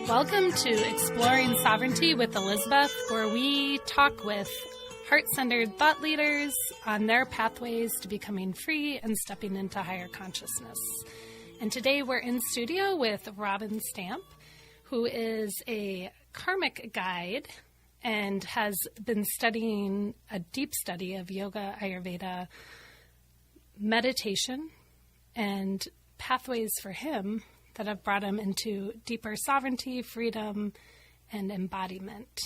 Welcome to Exploring Sovereignty with Elizabeth, where we talk with heart-centered thought leaders on their pathways to becoming free and stepping into higher consciousness. And today we're in studio with Robin Stampf, who is a karmic guide and has been studying a deep study of yoga, Ayurveda, meditation, and pathways for him that have brought him into deeper sovereignty, freedom, and embodiment.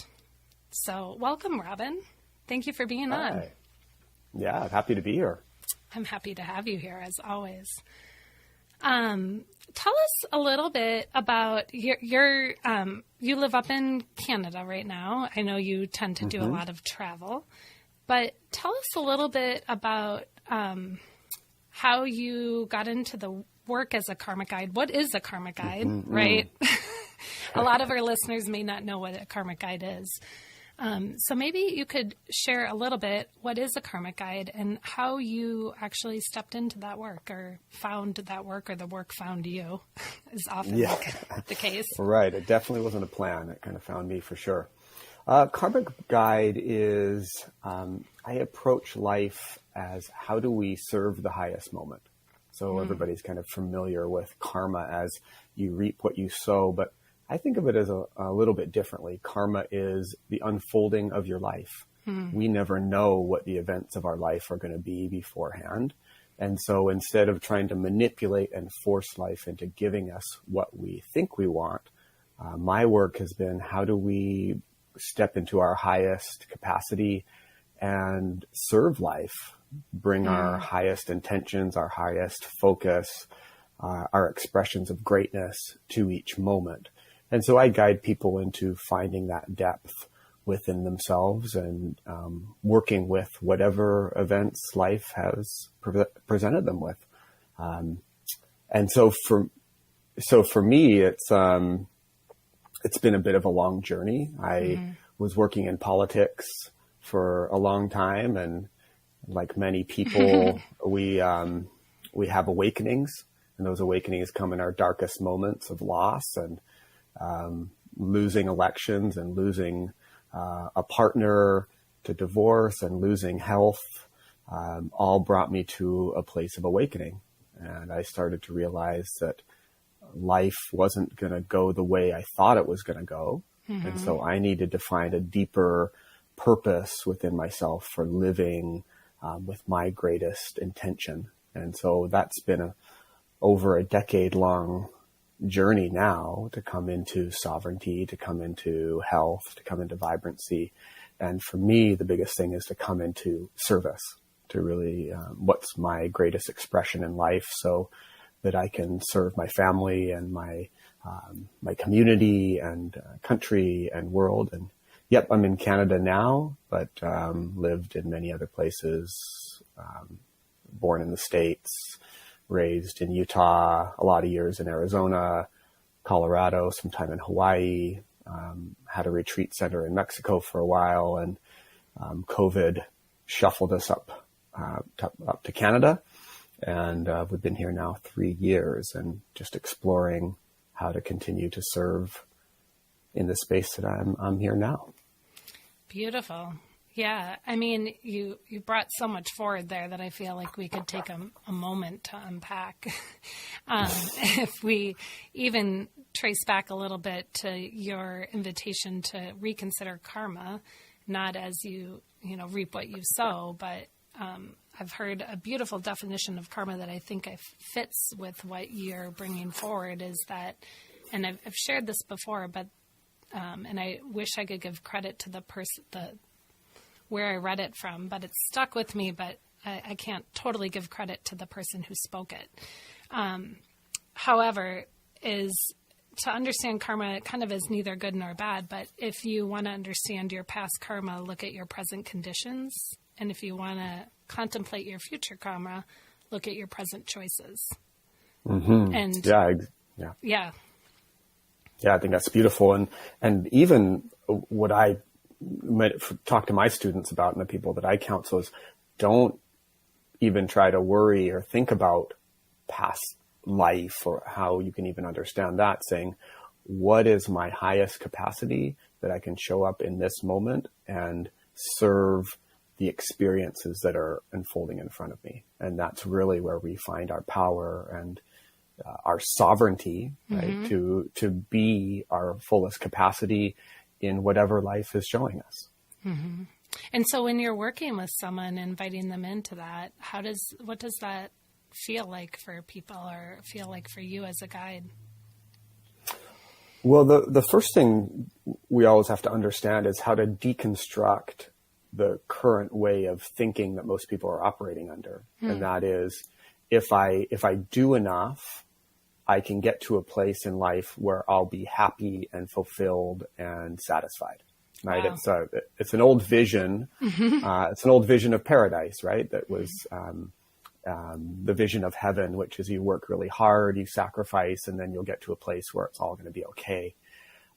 So welcome, Robin. Thank you for being on. Yeah, I'm happy to be here. I'm happy to have you here, as always. Tell us a little bit about your you live up in Canada right now. I know you tend to do a lot of travel, but tell us a little bit about how you got into the work as a karmic guide. What is a karmic guide, right? A lot of our listeners may not know what a karmic guide is. So maybe you could share a little bit, what is a karmic guide and how you actually stepped into that work or found that work, or the work found you is often the case. Right. It definitely wasn't a plan. It kind of found me for sure. Karmic guide is, I approach life as how do we serve the highest moment? So everybody's kind of familiar with karma as you reap what you sow, but I think of it as a little bit differently. Karma is the unfolding of your life. We never know what the events of our life are going to be beforehand. And so instead of trying to manipulate and force life into giving us what we think we want, my work has been how do we step into our highest capacity and serve life, bring our highest intentions, our highest focus, our expressions of greatness to each moment. And so I guide people into finding that depth within themselves and working with whatever events life has presented them with. And so for me, it's been a bit of a long journey. I was working in politics for a long time, and like many people, we have awakenings, and those awakenings come in our darkest moments of loss and losing elections and losing a partner to divorce and losing health, all brought me to a place of awakening. And I started to realize that life wasn't going to go the way I thought it was going to go. And so I needed to find a deeper purpose within myself for living with my greatest intention. And so that's been over a decade-long journey now to come into sovereignty, to come into health, to come into vibrancy. And for me, the biggest thing is to come into service, to really what's my greatest expression in life so that I can serve my family and my community and country and world. And yep, I'm in Canada now, but lived in many other places, born in the States, raised in Utah, a lot of years in Arizona, Colorado, some time in Hawaii, had a retreat center in Mexico for a while, and COVID shuffled us up to Canada. And we've been here now 3 years and just exploring how to continue to serve in the space that I'm here now. Beautiful. Yeah. I mean, you brought so much forward there that I feel like we could take a moment to unpack. If we even trace back a little bit to your invitation to reconsider karma, not as you reap what you sow, but I've heard a beautiful definition of karma that I think fits with what you're bringing forward is that, and I've shared this before, but and I wish I could give credit to the person, where I read it from, but it's stuck with me, but I can't totally give credit to the person who spoke it. However, is to understand karma kind of as neither good nor bad, but if you want to understand your past karma, look at your present conditions. And if you want to contemplate your future karma, look at your present choices. And yeah, I think that's beautiful. And even what I talk to my students about and the people that I counsel is don't even try to worry or think about past life or how you can even understand that, saying, what is my highest capacity that I can show up in this moment and serve the experiences that are unfolding in front of me. And that's really where we find our power and our sovereignty, right? To be our fullest capacity in whatever life is showing us. Mm-hmm. And so when you're working with someone, inviting them into that, what does that feel like for people, or feel like for you as a guide? Well, the first thing we always have to understand is how to deconstruct the current way of thinking that most people are operating under. And that is, if I do enough, I can get to a place in life where I'll be happy and fulfilled and satisfied. Right. Wow. It's an old vision. It's an old vision of paradise, right? That was, the vision of heaven, which is you work really hard, you sacrifice, and then you'll get to a place where it's all going to be okay.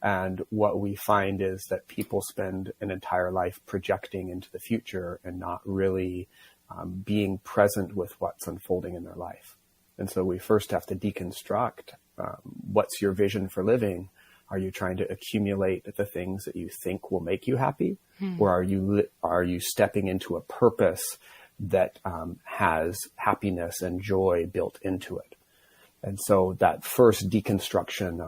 And what we find is that people spend an entire life projecting into the future and not really being present with what's unfolding in their life. And so we first have to deconstruct what's your vision for living. Are you trying to accumulate the things that you think will make you happy? Or are you stepping into a purpose that has happiness and joy built into it? And so that first deconstruction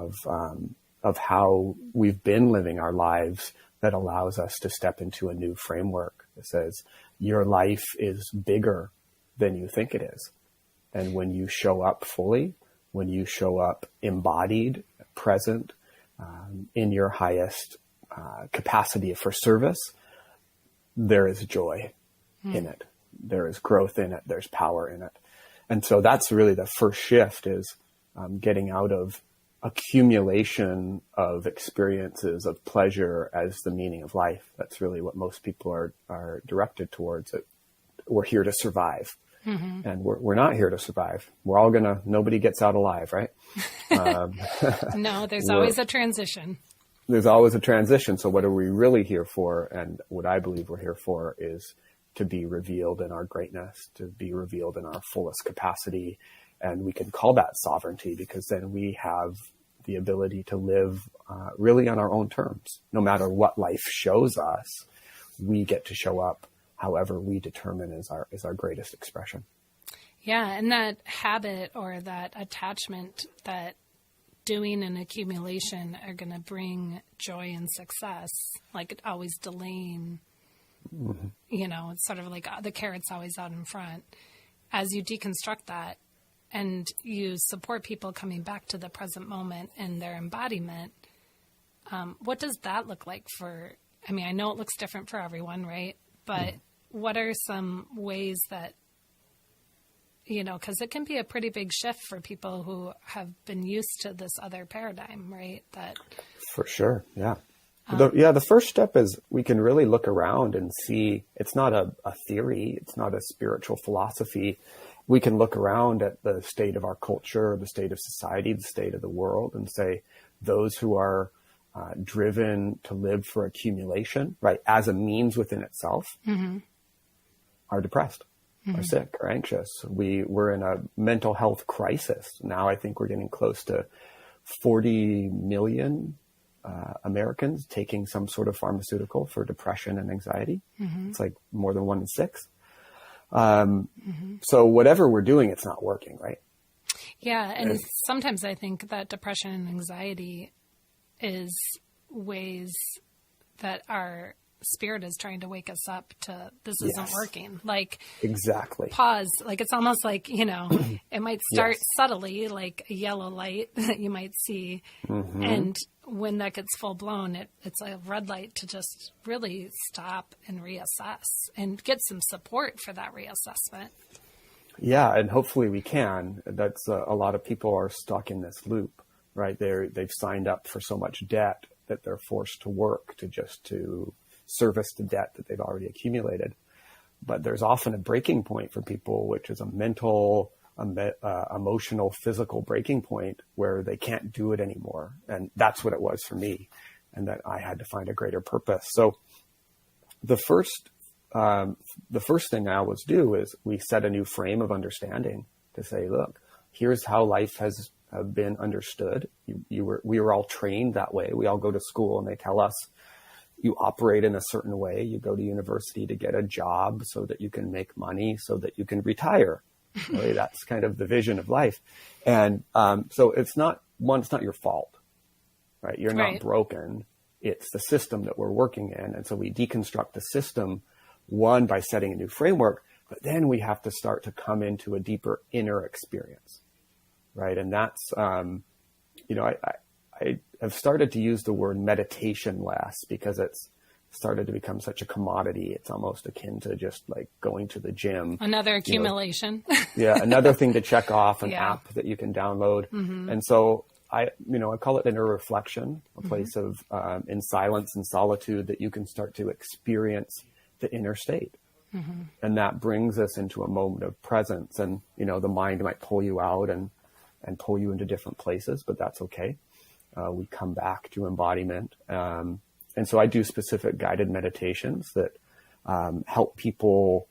of how we've been living our lives, that allows us to step into a new framework that says your life is bigger than you think it is. And when you show up fully, when you show up embodied, present, in your highest capacity for service, there is joy in it. There is growth in it. There's power in it. And so that's really the first shift, is getting out of accumulation of experiences of pleasure as the meaning of life. That's really what most people are directed towards. It. We're here to survive. And we're not here to survive. We're all nobody gets out alive, right? No, there's always a transition. There's always a transition. So what are we really here for? And what I believe we're here for is to be revealed in our greatness, to be revealed in our fullest capacity. And we can call that sovereignty, because then we have the ability to live really on our own terms. No matter what life shows us, we get to show up however we determine is our greatest expression. Yeah, and that habit or that attachment that doing and accumulation are going to bring joy and success, like always delaying, it's sort of like the carrot's always out in front. As you deconstruct that and you support people coming back to the present moment and their embodiment, what does that look like I know it looks different for everyone, right? But what are some ways that, because it can be a pretty big shift for people who have been used to this other paradigm, right? For sure. Yeah. The first step is we can really look around and see it's not a theory. It's not a spiritual philosophy. We can look around at the state of our culture, the state of society, the state of the world, and say those who are driven to live for accumulation, right, as a means within itself, are depressed, are sick, are anxious. We're in a mental health crisis. Now I think we're getting close to 40 million Americans taking some sort of pharmaceutical for depression and anxiety. It's like more than 1 in 6. So whatever we're doing, it's not working, right? Yeah. And sometimes I think that depression and anxiety is ways that our spirit is trying to wake us up to this isn't working. Like, exactly. Pause. Like, it's almost like, it might start subtly, like a yellow light that you might see. And when that gets full blown, it's a red light to just really stop and reassess and get some support for that reassessment. Yeah. And hopefully we can. That's a lot of people are stuck in this loop, right? They've signed up for so much debt that they're forced to work to service the debt that they've already accumulated. But there's often a breaking point for people, which is a mental, emotional, physical breaking point where they can't do it anymore. And that's what it was for me, and that I had to find a greater purpose. So the first thing I always do is we set a new frame of understanding to say, look, here's how life has have been understood. We were all trained that way. We all go to school and they tell us you operate in a certain way. You go to university to get a job so that you can make money, so that you can retire. Really, that's kind of the vision of life. And so it's not your fault, right? You're not broken. It's the system that we're working in. And so we deconstruct the system, one, by setting a new framework, but then we have to start to come into a deeper inner experience, right? And that's, I have started to use the word meditation less because it's started to become such a commodity. It's almost akin to just like going to the gym. Another accumulation. Another thing to check off, an app that you can download. Mm-hmm. And so I call it inner reflection, a place of in silence and solitude that you can start to experience the inner state. Mm-hmm. And that brings us into a moment of presence. And, the mind might pull you out and pull you into different places, but that's okay. We come back to embodiment. And so I do specific guided meditations that help people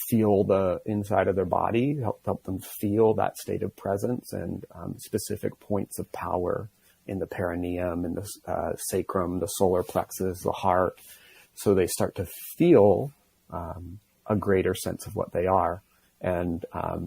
feel the inside of their body, help them feel that state of presence, and specific points of power in the perineum, in the sacrum, the solar plexus, the heart. So they start to feel a greater sense of what they are, and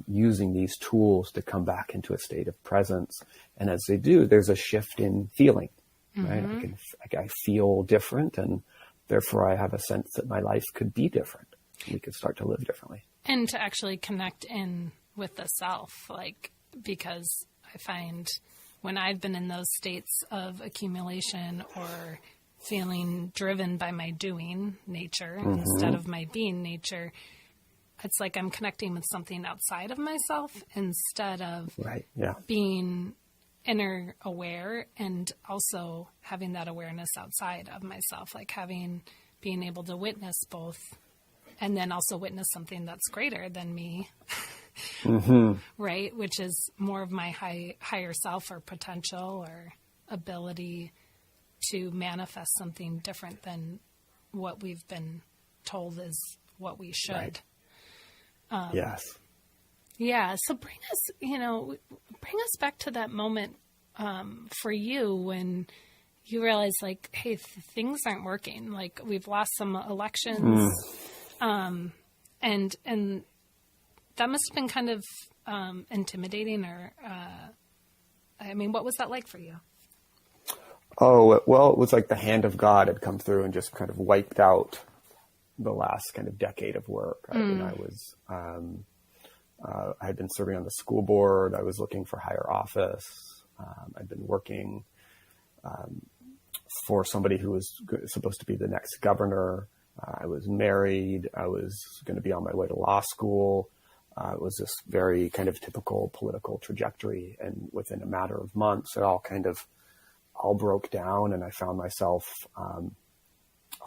using these tools to come back into a state of presence. And as they do, there's a shift in feeling, right? I feel different, and therefore I have a sense that my life could be different. We could start to live differently. And to actually connect in with the self, because I find when I've been in those states of accumulation or feeling driven by my doing nature instead of my being nature, it's like I'm connecting with something outside of myself instead of being inner aware, and also having that awareness outside of myself, like being able to witness both, and then also witness something that's greater than me, right? Which is more of my higher self or potential or ability to manifest something different than what we've been told is what we should. Yes. Yeah. So bring us back to that moment for you when you realize, hey, things aren't working. Like, we've lost some elections, and that must have been kind of intimidating. Or, what was that like for you? Oh, well, it was like the hand of God had come through and just kind of wiped out the last kind of decade of work. Right? And I was, I had been serving on the school board. I was looking for higher office. I'd been working for somebody who was supposed to be the next governor. I was married. I was going to be on my way to law school. It was this very kind of typical political trajectory. And within a matter of months, it all broke down, and I found myself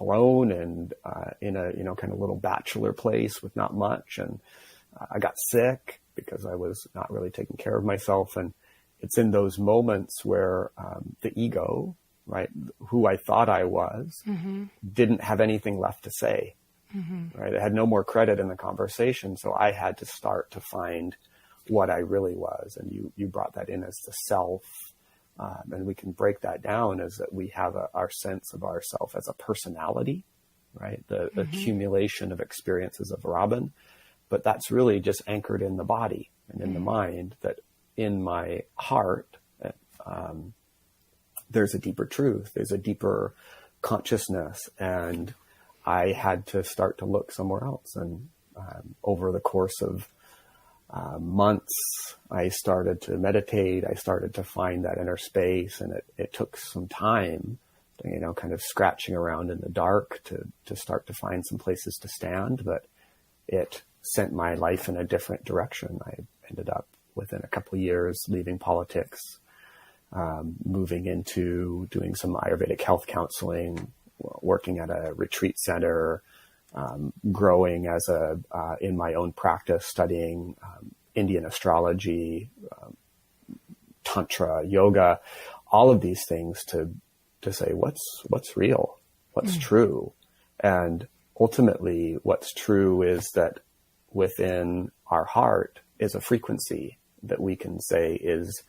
alone and in a kind of little bachelor place with not much. And I got sick because I was not really taking care of myself. And it's in those moments where the ego, right, who I thought I was, didn't have anything left to say. Right? It had no more credit in the conversation. So I had to start to find what I really was. And you brought that in as the self. And we can break that down as that we have our sense of ourself as a personality, right? The accumulation of experiences of Robin, but that's really just anchored in the body and in the mind. That in my heart, there's a deeper truth, there's a deeper consciousness, and I had to start to look somewhere else. And over the course of months, I started to meditate. I started to find that inner space, and it took some time, kind of scratching around in the dark to start to find some places to stand, but it sent my life in a different direction. I ended up within a couple of years leaving politics, moving into doing some Ayurvedic health counseling, working at a retreat center, growing in my own practice, studying Indian astrology, tantra, yoga, all of these things to say what's real, what's true. And ultimately what's true is that within our heart is a frequency that we can say is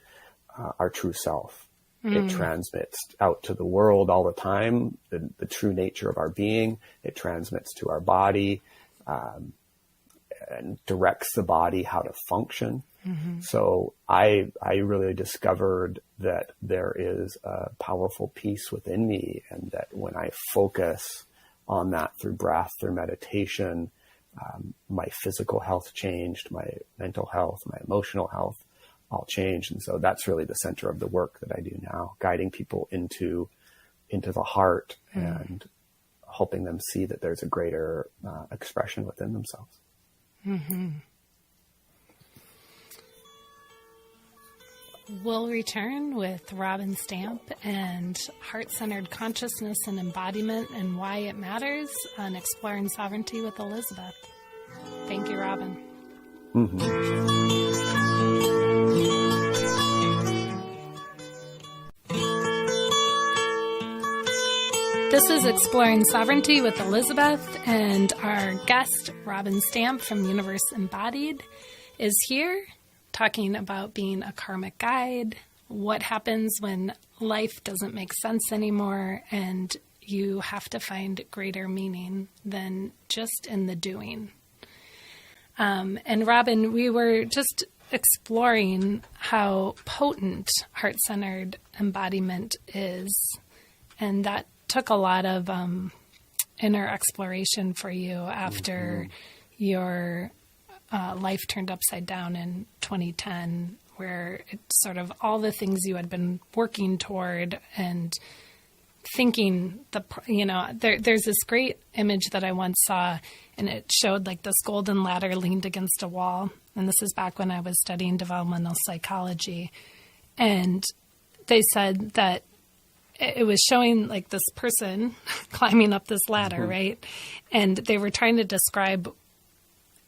our true self. It transmits out to the world all the time, the true nature of our being. It transmits to our body, and directs the body how to function. So I really discovered that there is a powerful peace within me, and that when I focus on that through breath, through meditation, my physical health changed, my mental health, my emotional health all changed. And so that's really the center of the work that I do now, guiding people into the heart and helping them see that there's a greater expression within themselves. We'll return with Robin Stampf and heart-centered consciousness and embodiment and why it matters on Exploring Sovereignty with Elizabeth. Thank you, Robin. This is Exploring Sovereignty with Elizabeth, and our guest, Robin Stampf from Universe Embodied, is here talking about being a karmic guide, what happens when life doesn't make sense anymore, and you have to find greater meaning than just in the doing. And Robin, we were just exploring how potent heart-centered embodiment is, and that took a lot of inner exploration for you after your life turned upside down in 2010, where it's sort of all the things you had been working toward and thinking, there's this great image that I once saw, and it showed like this golden ladder leaned against a wall. And this is back when I was studying developmental psychology. And they said that it was showing like this person climbing up this ladder, right? And they were trying to describe,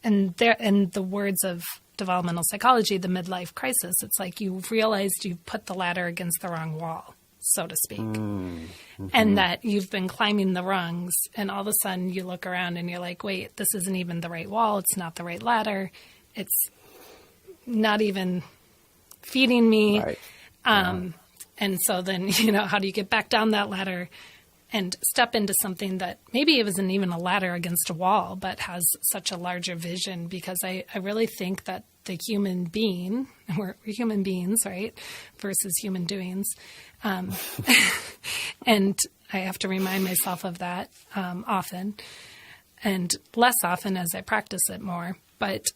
in the words of developmental psychology, the midlife crisis. It's like you've realized you've put the ladder against the wrong wall, so to speak. And that you've been climbing the rungs, and all of a sudden you look around and you're like, wait, this isn't even the right wall. It's not the right ladder. It's not even feeding me. Right. And so then, how do you get back down that ladder and step into something that maybe it isn't even a ladder against a wall, but has such a larger vision? Because I really think that the human being, we're human beings, right, versus human doings. And I have to remind myself of that often, and less often as I practice it more. But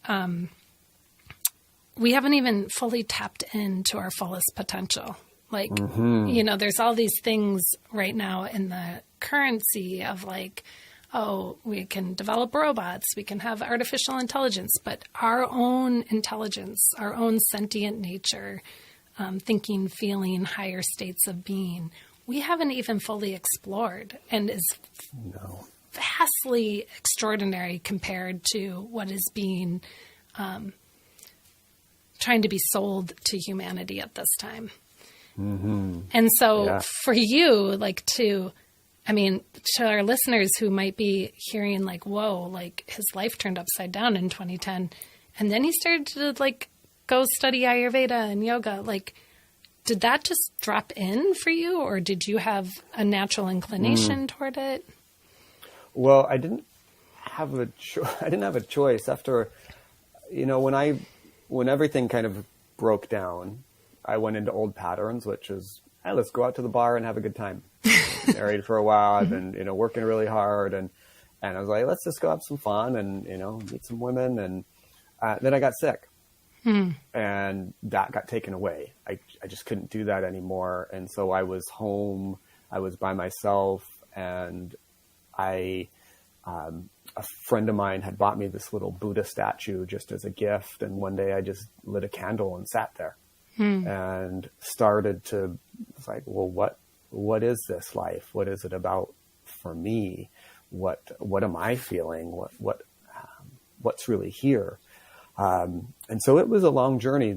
we haven't even fully tapped into our fullest potential. Like, there's all these things right now in the currency of like, oh, we can develop robots, we can have artificial intelligence, but our own intelligence, our own sentient nature, thinking, feeling, higher states of being, we haven't even fully explored, and is vastly extraordinary compared to what is being trying to be sold to humanity at this time. And so for you, to our listeners who might be hearing like, whoa, like his life turned upside down in 2010. And then he started to go study Ayurveda and yoga. Like, did that just drop in for you, or did you have a natural inclination toward it? Well, I didn't have a choice after, when everything kind of broke down. I went into old patterns, which is, hey, let's go out to the bar and have a good time. Married for a while, I've been, working really hard, and I was like, let's just go have some fun and, meet some women. And then I got sick, and that got taken away. I just couldn't do that anymore. And so I was home, I was by myself, and a friend of mine had bought me this little Buddha statue just as a gift. And one day I just lit a candle and sat there. And started to, it's like, well, what is this life? What is it about for me? What am I feeling? What's really here? And so it was a long journey.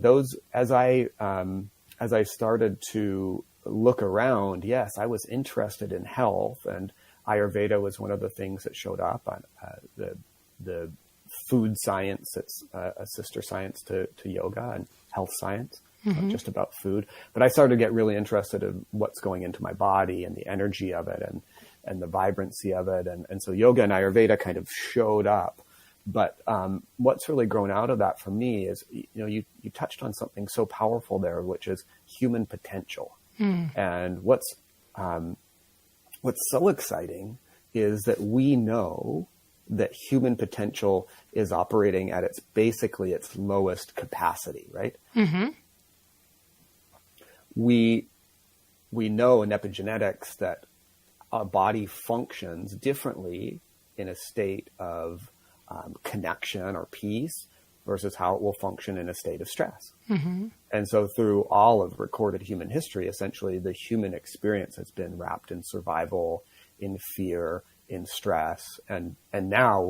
As I started to look around, yes, I was interested in health, and Ayurveda was one of the things that showed up on the food science. It's a sister science to yoga and health science. not just about food. But I started to get really interested in what's going into my body and the energy of it and the vibrancy of it. And so yoga and Ayurveda kind of showed up. But what's really grown out of that for me is, you touched on something so powerful there, which is human potential. And what's so exciting is that we know that human potential is operating at basically its lowest capacity, right? We know in epigenetics that our body functions differently in a state of connection or peace versus how it will function in a state of stress. And so through all of recorded human history, essentially the human experience has been wrapped in survival, in fear, in stress, and now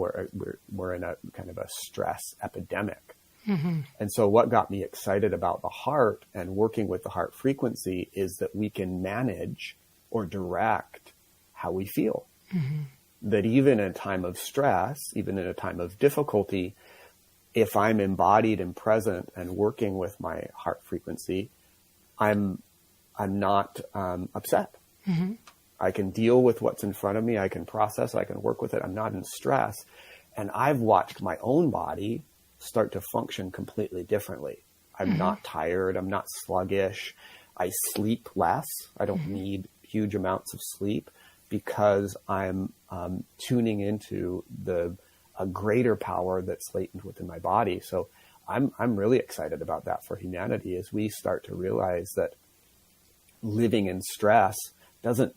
we're in a kind of a stress epidemic. And so what got me excited about the heart and working with the heart frequency is that we can manage or direct how we feel. That even in a time of stress, even in a time of difficulty, if I'm embodied and present and working with my heart frequency, I'm not upset. I can deal with what's in front of me. I can process. I can work with it. I'm not in stress. And I've watched my own body start to function completely differently. I'm not tired. I'm not sluggish. I sleep less. I don't need huge amounts of sleep because I'm tuning into a greater power that's latent within my body. So I'm really excited about that for humanity as we start to realize that living in stress doesn't,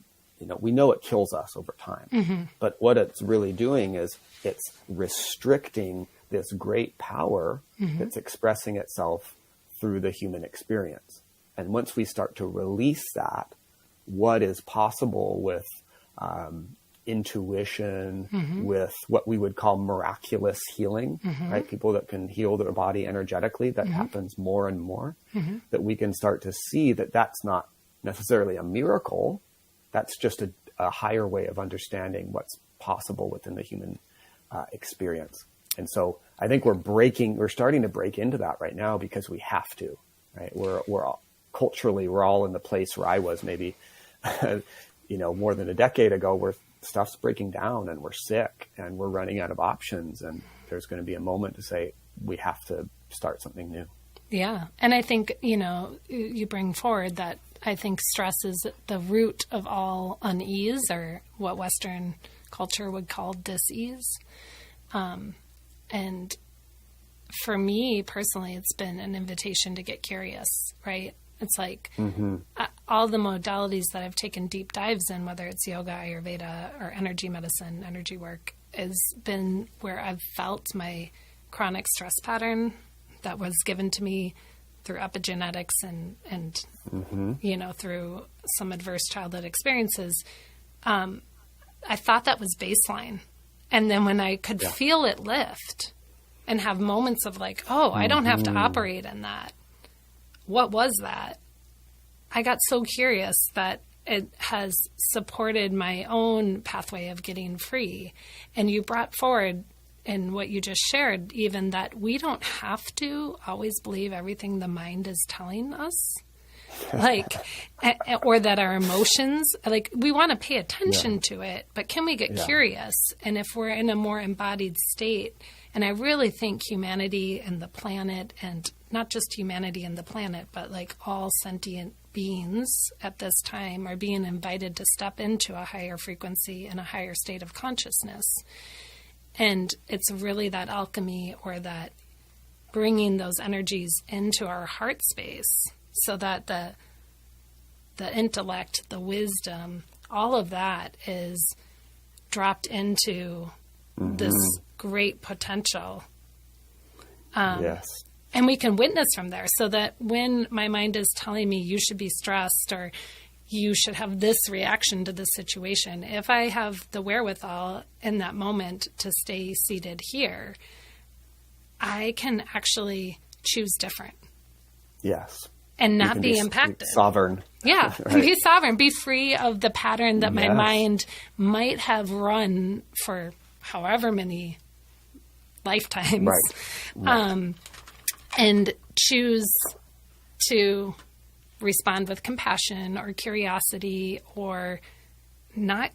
we know it kills us over time, but what it's really doing is it's restricting this great power that's expressing itself through the human experience. And once we start to release that, what is possible with intuition, with what we would call miraculous healing, right? People that can heal their body energetically, that happens more and more, that we can start to see that that's not necessarily a miracle. That's just a higher way of understanding what's possible within the human experience. And so I think we're starting to break into that right now because we have to, right? We're all, culturally, we're all in the place where I was maybe, more than a decade ago, where stuff's breaking down and we're sick and we're running out of options. And there's going to be a moment to say, we have to start something new. Yeah. And I think, you bring forward that I think stress is the root of all unease, or what Western culture would call dis-ease. And for me personally, it's been an invitation to get curious, right? It's like all the modalities that I've taken deep dives in, whether it's yoga, Ayurveda, or energy medicine, energy work, has been where I've felt my chronic stress pattern that was given to me through epigenetics and through some adverse childhood experiences. I thought that was baseline. And then when I could feel it lift and have moments of like, I don't have to operate in that. What was that? I got so curious that it has supported my own pathway of getting free. And you brought forward in what you just shared, even that we don't have to always believe everything the mind is telling us. Or that our emotions, we want to pay attention to it, but can we get curious? And if we're in a more embodied state, and I really think humanity and the planet, and not just humanity and the planet, but all sentient beings at this time are being invited to step into a higher frequency and a higher state of consciousness. And it's really that alchemy, or that bringing those energies into our heart space, so that the intellect, the wisdom, all of that is dropped into this great potential. Yes. And we can witness from there, so that when my mind is telling me you should be stressed or you should have this reaction to this situation, if I have the wherewithal in that moment to stay seated here, I can actually choose different. Yes. And not be impacted. Sovereign. Yeah. Right. Be sovereign. Be free of the pattern that my mind might have run for however many lifetimes. Right. And choose to respond with compassion or curiosity, or not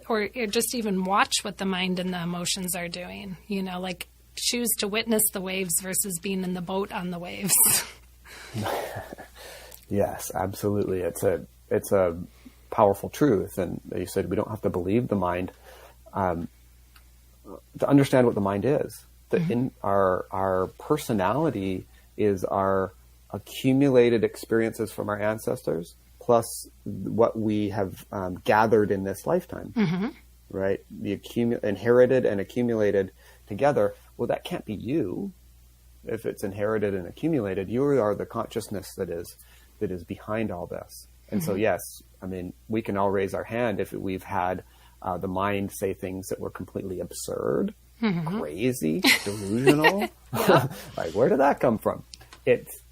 or just even watch what the mind and the emotions are doing, like choose to witness the waves versus being in the boat on the waves. Yes, absolutely. It's a powerful truth. And you said we don't have to believe the mind to understand what the mind is. That in our personality is our accumulated experiences from our ancestors, plus what we have gathered in this lifetime, right? The inherited and accumulated together. Well, that can't be you. If it's inherited and accumulated, you are the consciousness that is behind all this. And so, yes, I mean, we can all raise our hand if we've had the mind say things that were completely absurd, crazy, delusional. Like, where did that come from? It's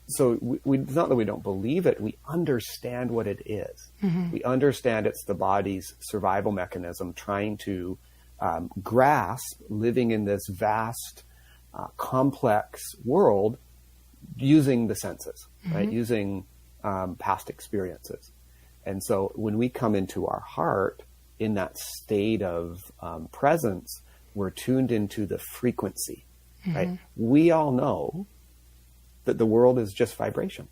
so it's not that we don't believe it. We understand what it is. We understand it's the body's survival mechanism trying to grasp living in this vast, complex world using the senses, right? Using past experiences. And so when we come into our heart in that state of presence, we're tuned into the frequency, right? We all know that the world is just vibration.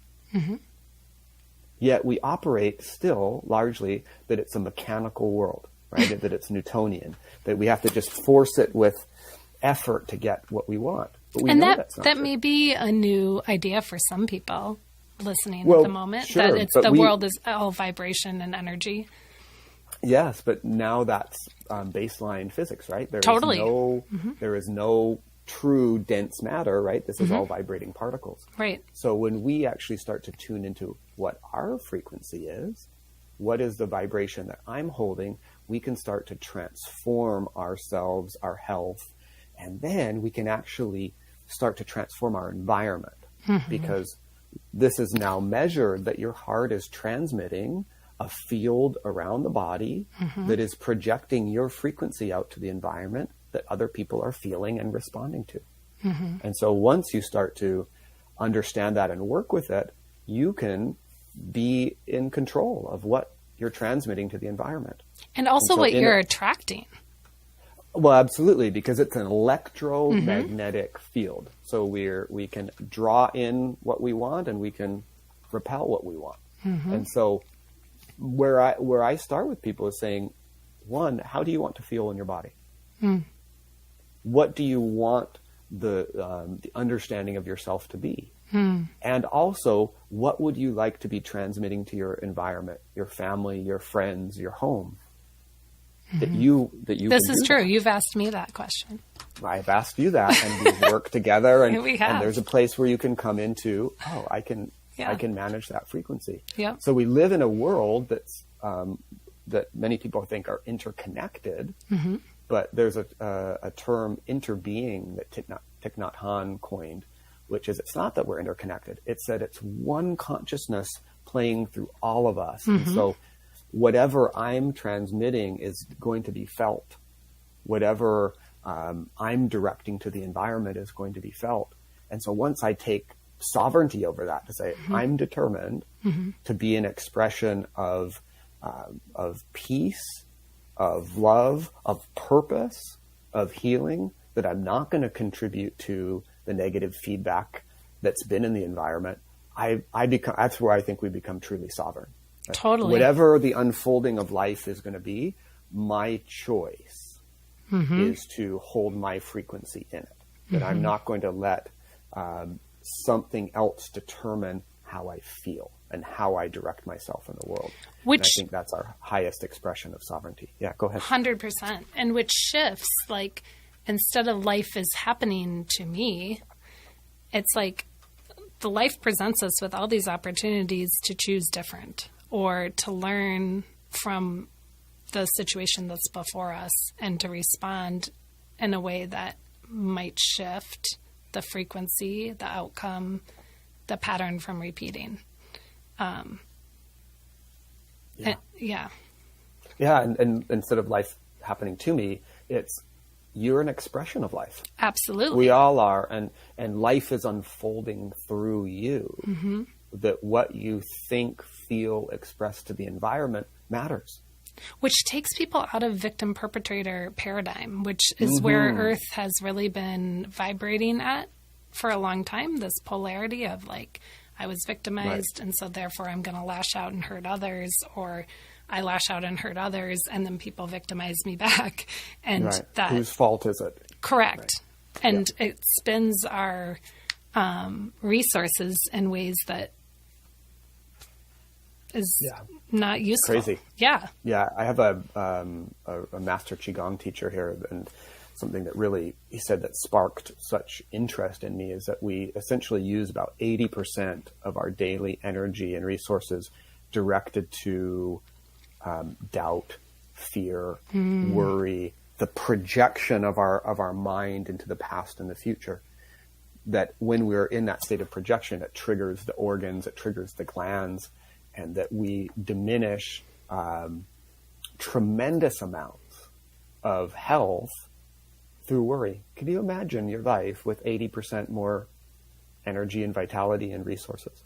Yet we operate still largely that it's a mechanical world, right? That it's Newtonian, that we have to just force it with effort to get what we want. But we know that may be a new idea for some people listening at the moment, sure, that it's world is all vibration and energy. Yes, but now that's baseline physics, right? There is no true dense matter, right? This is all vibrating particles. Right. So when we actually start to tune into what our frequency is, what is the vibration that I'm holding, we can start to transform ourselves, our health, and then we can actually start to transform our environment, because this is now measured that your heart is transmitting a field around the body that is projecting your frequency out to the environment that other people are feeling and responding to. And so once you start to understand that and work with it, you can be in control of what you're transmitting to the environment. And also what you're attracting. Well, absolutely, because it's an electromagnetic field. So we can draw in what we want and we can repel what we want. And so where I start with people is saying, one, how do you want to feel in your body? What do you want the understanding of yourself to be? And also, what would you like to be transmitting to your environment, your family, your friends, your home? That you This is true. You've asked me that question. I've asked you that, and we've worked together, and, we have. And there's a place where you can come into, I can manage that frequency. Yeah. So we live in a world that's that many people think are interconnected, but there's a term interbeing that Thich Nhat Hanh coined, which is it's not that we're interconnected. It's that it's one consciousness playing through all of us. And so whatever I'm transmitting is going to be felt. Whatever I'm directing to the environment is going to be felt. And so once I take sovereignty over that to say, I'm determined to be an expression of peace, of love, of purpose, of healing, that I'm not going to contribute to the negative feedback that's been in the environment, that's where I think we become truly sovereign. Right? Totally. Whatever the unfolding of life is going to be, my choice is to hold my frequency in it. That I'm not going to let something else determine how I feel and how I direct myself in the world. And I think that's our highest expression of sovereignty. Yeah, go ahead. 100%. And which shifts, like, instead of life is happening to me, it's like the life presents us with all these opportunities to choose different or to learn from the situation that's before us and to respond in a way that might shift the frequency, the outcome, the pattern from repeating. And instead of life happening to me, it's you're an expression of life. Absolutely. We all are. And life is unfolding through you. Mm-hmm. That what you think, feel, express to the environment matters. Which takes people out of victim-perpetrator paradigm, which is where Earth has really been vibrating at for a long time, this polarity of like, I was victimized, and so therefore I'm going to lash out and hurt others, or I lash out and hurt others, and then people victimize me back. And that, whose fault is it? Correct. Right. And it spins our resources in ways that is not useful. Crazy. Yeah. Yeah. I have a master Qigong teacher here, and something that really, he said, that sparked such interest in me is that we essentially use about 80% of our daily energy and resources directed to doubt, fear, worry, the projection of our mind into the past and the future. That when we're in that state of projection, it triggers the organs, it triggers the glands, and that we diminish tremendous amounts of health through worry. Can you imagine your life with 80% more energy and vitality and resources?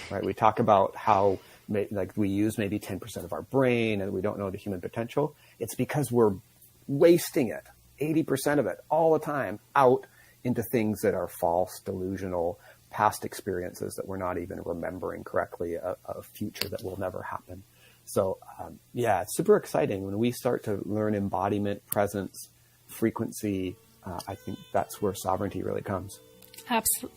Right? We talk about how we use maybe 10% of our brain and we don't know the human potential. It's because we're wasting it, 80% of it, all the time, out into things that are false, delusional, past experiences that we're not even remembering correctly, a future that will never happen. So, it's super exciting when we start to learn embodiment, presence, frequency. I think that's where sovereignty really comes.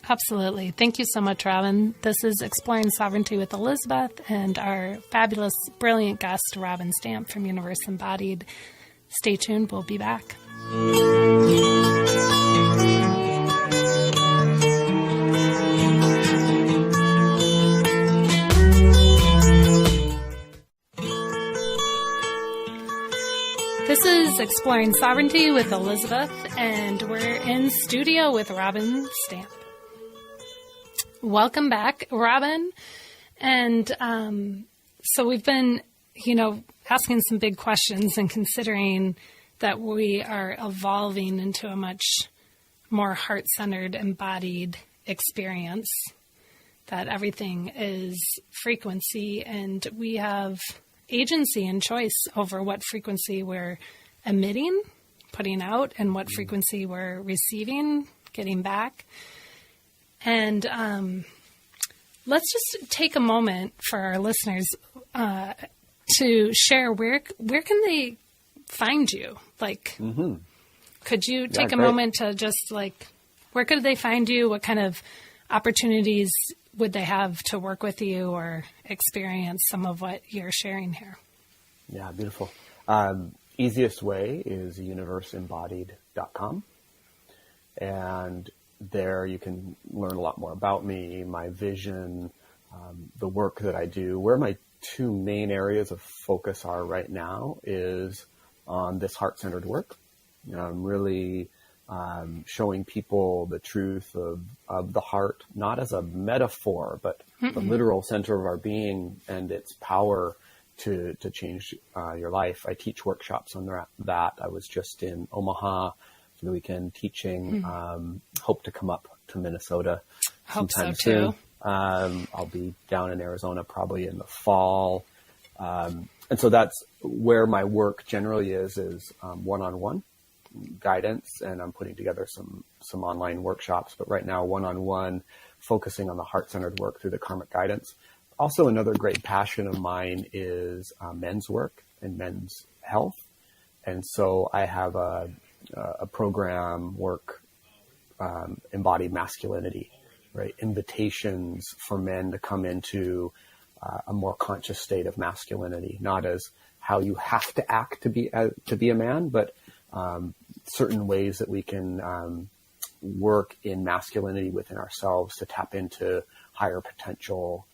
Absolutely. Thank you so much, Robin. This is Exploring Sovereignty with Elizabeth and our fabulous, brilliant guest, Robin Stampf from Universe Embodied. Stay tuned. We'll be back. This is Exploring Sovereignty with Elizabeth, and we're in studio with Robin Stampf. Welcome back, Robin. And so we've been, asking some big questions and considering that we are evolving into a much more heart-centered, embodied experience, that everything is frequency, and we have agency and choice over what frequency we're emitting, putting out, and what frequency we're receiving, getting back. And let's just take a moment for our listeners to share where can they find you? Could you take a moment to just where could they find you? What kind of opportunities would they have to work with you or experience some of what you're sharing here? Yeah, beautiful. Easiest way is universeembodied.com. And there you can learn a lot more about me, my vision, the work that I do. Where my two main areas of focus are right now is on this heart-centered work. I'm really showing people the truth of the heart, not as a metaphor, but the literal center of our being and its power to change your life. I teach workshops on that. I was just in Omaha for the weekend teaching. Hope to come up to Minnesota sometime soon. I'll be down in Arizona probably in the fall. And so that's where my work generally is one-on-one guidance, and I'm putting together some online workshops, but right now one-on-one, focusing on the heart-centered work through the karmic guidance. Also, another great passion of mine is men's work and men's health. And so I have a program work, embodied masculinity, right? Invitations for men to come into a more conscious state of masculinity, not as how you have to act to be a man, but certain ways that we can work in masculinity within ourselves to tap into higher potential,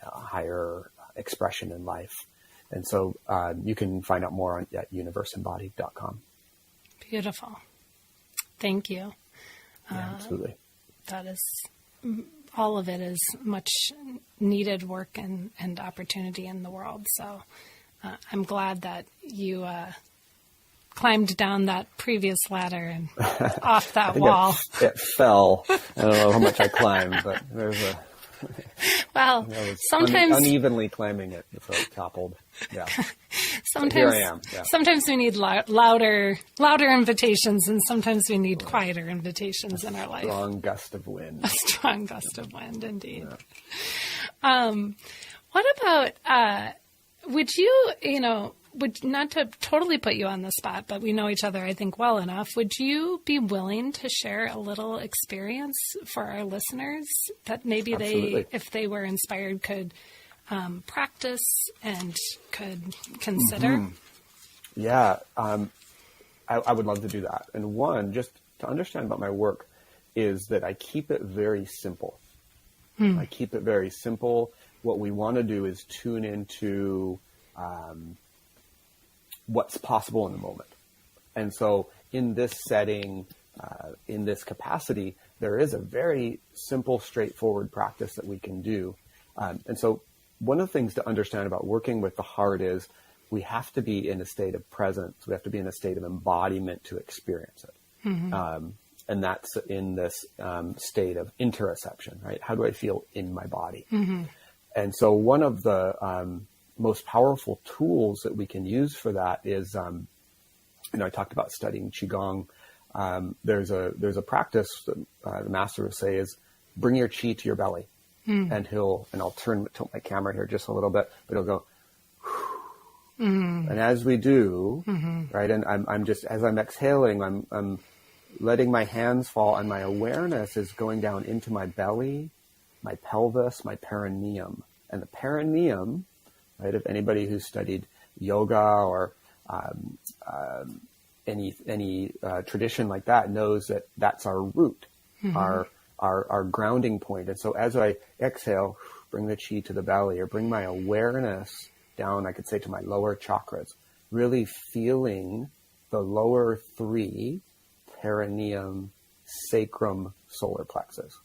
higher expression in life. And so you can find out more at universeembodied.com. Beautiful. Thank you. Yeah, absolutely. That is, all of it is much needed work and opportunity in the world. So I'm glad that you climbed down that previous ladder and off that wall. It fell. I don't know how much I climbed, but there's a... Well, sometimes unevenly climbing it before it toppled. Yeah. Sometimes, here I am. Yeah. Sometimes we need louder invitations, and sometimes we need quieter invitations in our life. Strong gust of wind. A strong gust of wind, indeed. Yeah. What about? Would you, not to totally put you on the spot, but we know each other, I think, well enough. Would you be willing to share a little experience for our listeners that maybe Absolutely. if they were inspired, could practice and could consider? Mm-hmm. Yeah, I would love to do that. And one, just to understand about my work, is that I keep it very simple. I keep it very simple. What we want to do is tune into what's possible in the moment. And so in this setting, in this capacity, there is a very simple, straightforward practice that we can do. And so one of the things to understand about working with the heart is we have to be in a state of presence. We have to be in a state of embodiment to experience it. Mm-hmm. And that's in this state of interoception, right? How do I feel in my body? Mm-hmm. And so one of the most powerful tools that we can use for that is, I talked about studying Qigong. There's a practice that the master will say is bring your chi to your belly. And I'll tilt my camera here just a little bit, but he'll go, and as we do, right, and I'm just, as I'm exhaling, I'm letting my hands fall, and my awareness is going down into my belly, my pelvis, my perineum. And the perineum, right, if anybody who's studied yoga or any tradition like that knows that that's our root, our grounding point. And so as I exhale, bring the chi to the belly, or bring my awareness down, I could say, to my lower chakras, really feeling the lower three, perineum, sacrum, solar plexus.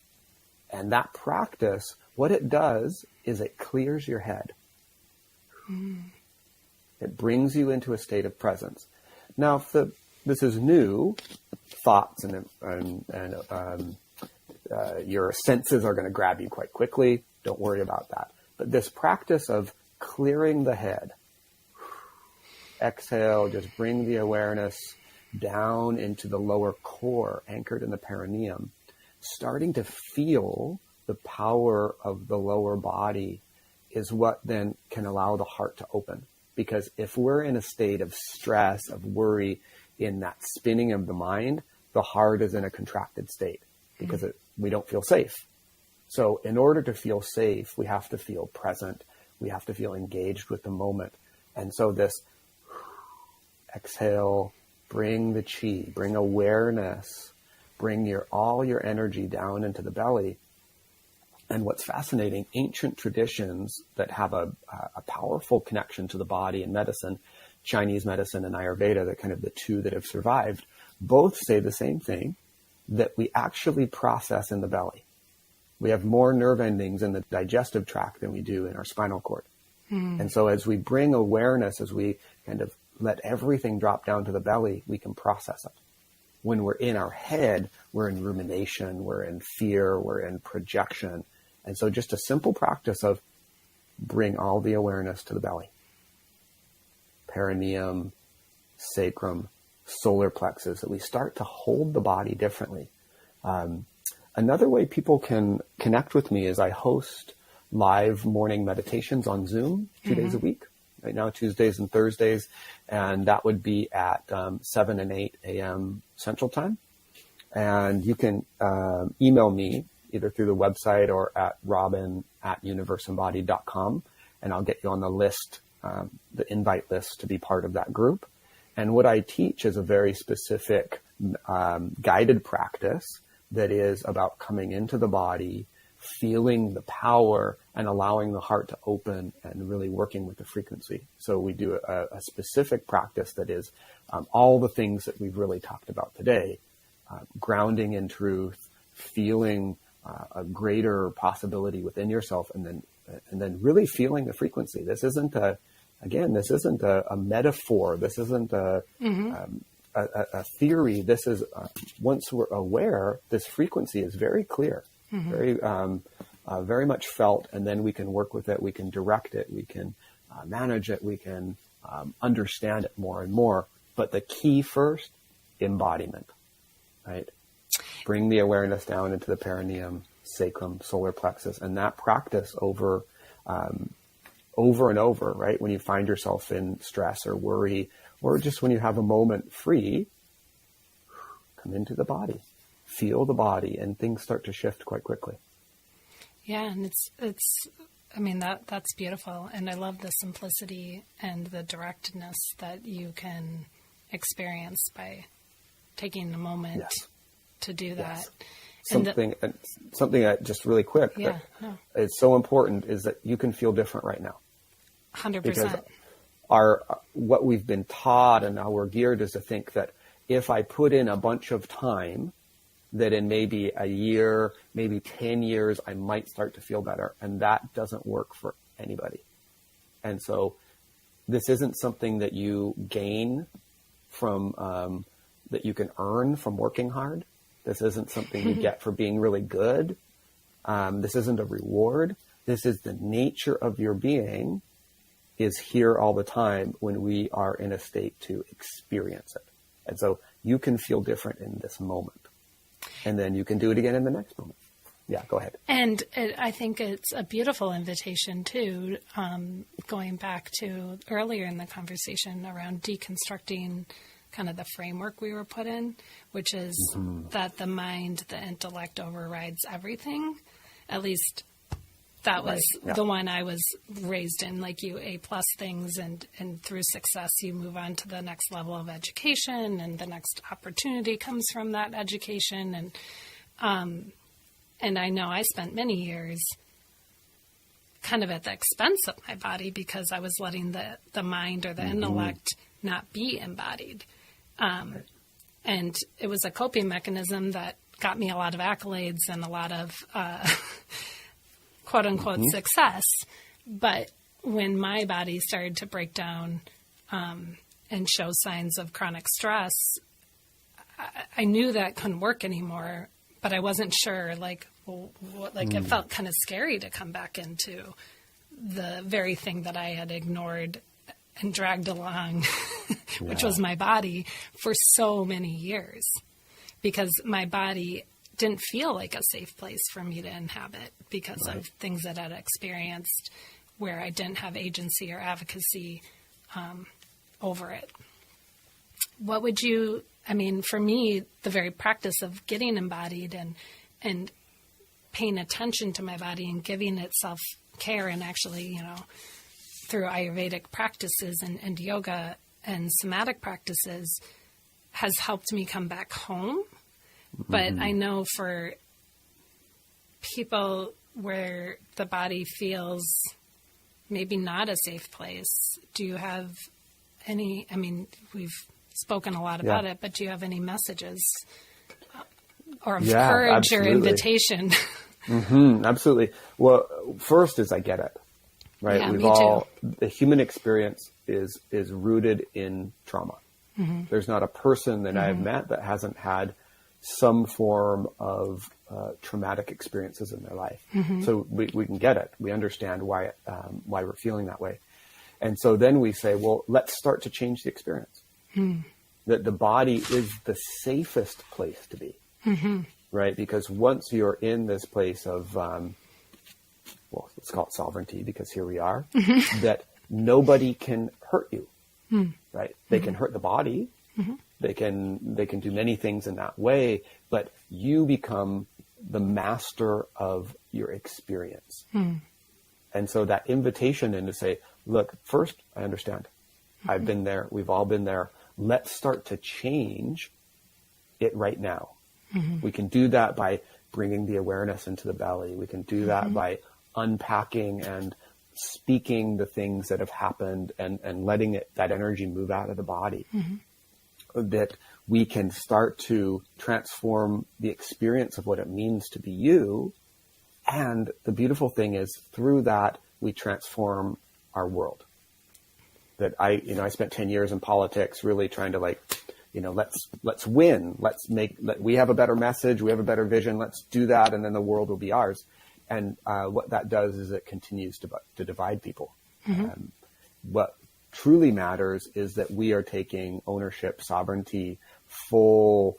And that practice, what it does is it clears your head. It brings you into a state of presence. Now, if this is new, thoughts and your senses are going to grab you quite quickly. Don't worry about that. But this practice of clearing the head, exhale, just bring the awareness down into the lower core, anchored in the perineum, starting to feel the power of the lower body is what then can allow the heart to open. Because if we're in a state of stress, of worry, in that spinning of the mind, the heart is in a contracted state because we don't feel safe. So in order to feel safe, we have to feel present. We have to feel engaged with the moment. And so this exhale, bring the chi, bring awareness, bring all your energy down into the belly. And what's fascinating, ancient traditions that have a powerful connection to the body in medicine, Chinese medicine and Ayurveda, they're kind of the two that have survived, both say the same thing, that we actually process in the belly. We have more nerve endings in the digestive tract than we do in our spinal cord. And so as we bring awareness, as we kind of let everything drop down to the belly, we can process it. When we're in our head, we're in rumination, we're in fear, we're in projection. And so just a simple practice of bring all the awareness to the belly. Perineum, sacrum, solar plexus, that we start to hold the body differently. Another way people can connect with me is I host live morning meditations on Zoom 2 days a week. Right now, Tuesdays and Thursdays, and that would be at 7 and 8 a.m. Central Time. And you can email me either through the website or at robin@universeembodied.com, and I'll get you on the list, the invite list to be part of that group. And what I teach is a very specific guided practice that is about coming into the body, feeling the power, and allowing the heart to open and really working with the frequency. So we do a specific practice that is all the things that we've really talked about today, grounding in truth, feeling a greater possibility within yourself, and then really feeling the frequency. This isn't a again, this isn't a metaphor. This isn't a theory. This is, once we're aware, this frequency is very clear, very much felt, and then we can work with it. We can direct it. We can manage it. We can understand it more and more. But the key first, embodiment, right? Bring the awareness down into the perineum, sacrum, solar plexus, and that practice over and over, right? When you find yourself in stress or worry, or just when you have a moment free, come into the body, feel the body, and things start to shift quite quickly. Yeah, and I mean, that's beautiful. And I love the simplicity and the directness that you can experience by taking a moment to do that. Yes. Something that just really quick that is so important is that you can feel different right now. 100%. Because what we've been taught and how we're geared is to think that if I put in a bunch of time, that in maybe a year, maybe 10 years, I might start to feel better. And that doesn't work for anybody. And so this isn't something that you gain from, that you can earn from working hard. This isn't something you get for being really good. This isn't a reward. This is the nature of your being is here all the time when we are in a state to experience it. And so you can feel different in this moment. And then you can do it again in the next moment. Yeah, go ahead. And I think it's a beautiful invitation, too, going back to earlier in the conversation around deconstructing kind of the framework we were put in, which is that the mind, the intellect overrides everything. At least that was the one I was raised in, like you A+ things, and through success you move on to the next level of education, and the next opportunity comes from that education. And I know I spent many years kind of at the expense of my body because I was letting the mind or the intellect not be embodied. And it was a coping mechanism that got me a lot of accolades and a lot of quote unquote success. But when my body started to break down and show signs of chronic stress, I knew that couldn't work anymore, but I wasn't sure, it felt kind of scary to come back into the very thing that I had ignored and dragged along, which was my body for so many years, because my body didn't feel like a safe place for me to inhabit because of things that I'd experienced where I didn't have agency or advocacy over it. What would you, for me, the very practice of getting embodied and paying attention to my body and giving it self-care, and actually, through Ayurvedic practices and yoga and somatic practices has helped me come back home. But I know for people where the body feels maybe not a safe place, do you have any, we've spoken a lot about it, but do you have any messages or of courage or invitation? Absolutely. Well, first is I get it, right? Yeah, the human experience is rooted in trauma. There's not a person that I've met that hasn't had some form of traumatic experiences in their life. So we can get it. We understand why we're feeling that way. And so then we say, well, let's start to change the experience. That the body is the safest place to be, right? Because once you're in this place of, let's call it sovereignty, because here we are, that nobody can hurt you, right? They can hurt the body. They can do many things in that way, but you become the master of your experience. And so that invitation in to say, look, first, I understand. I've been there. We've all been there. Let's start to change it right now. We can do that by bringing the awareness into the belly. We can do that by unpacking and speaking the things that have happened and letting that energy move out of the body. That we can start to transform the experience of what it means to be you. And the beautiful thing is through that, we transform our world. that I spent 10 years in politics really trying to let's win. We have a better message. We have a better vision. Let's do that. And then the world will be ours. And what that does is it continues to divide people. What truly matters is that we are taking ownership, sovereignty, full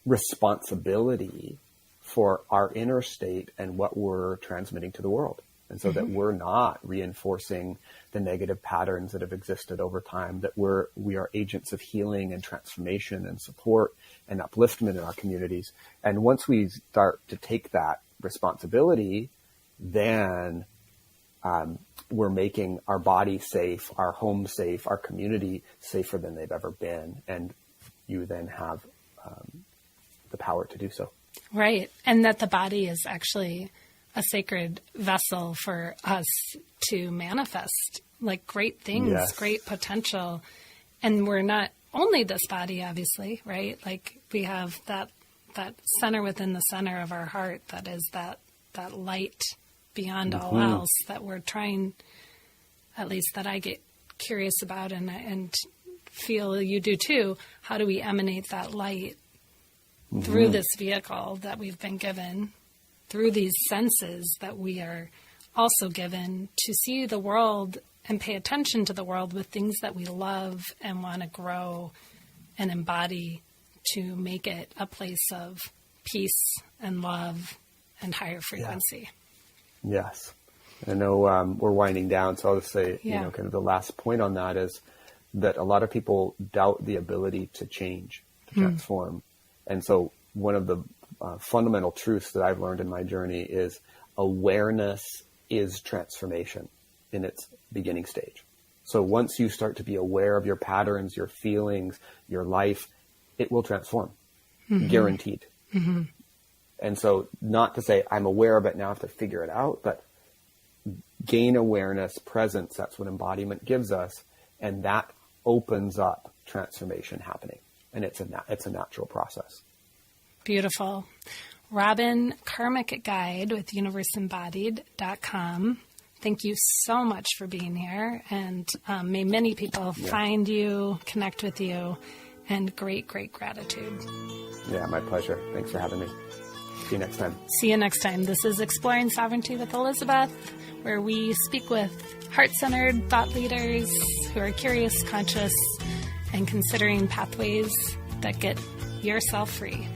responsibility for our inner state and what we're transmitting to the world. And so that we're not reinforcing the negative patterns that have existed over time, that we are agents of healing and transformation and support and upliftment in our communities. And once we start to take that responsibility, then we're making our body safe, our home safe, our community safer than they've ever been. And you then have the power to do so. Right. And that the body is actually a sacred vessel for us to manifest like great things, Yes. great potential. And we're not only this body, obviously, right? Like we have that center within the center of our heart that is that light beyond all else that we're trying, at least that I get curious about and feel you do too. How do we emanate that light through this vehicle that we've been given, through these senses that we are also given to see the world and pay attention to the world with things that we love and want to grow and embody to make it a place of peace and love and higher frequency. Yeah. Yes. I know we're winding down, so I'll just say, kind of the last point on that is that a lot of people doubt the ability to change, to transform. And so one of the fundamental truths that I've learned in my journey is awareness is transformation in its beginning stage. So once you start to be aware of your patterns, your feelings, your life, it will transform, guaranteed. And so not to say I'm aware of it now, I have to figure it out, but gain awareness, presence, that's what embodiment gives us. And that opens up transformation happening. And it's a natural process. Beautiful. Robin, Karmic Guide with universeembodied.com. Thank you so much for being here. And may many people find you, connect with you, and great, great gratitude. Yeah, my pleasure. Thanks for having me. See you next time. See you next time. This is Exploring Sovereignty with Elizabeth, where we speak with heart-centered thought leaders who are curious, conscious, and considering pathways that get yourself free.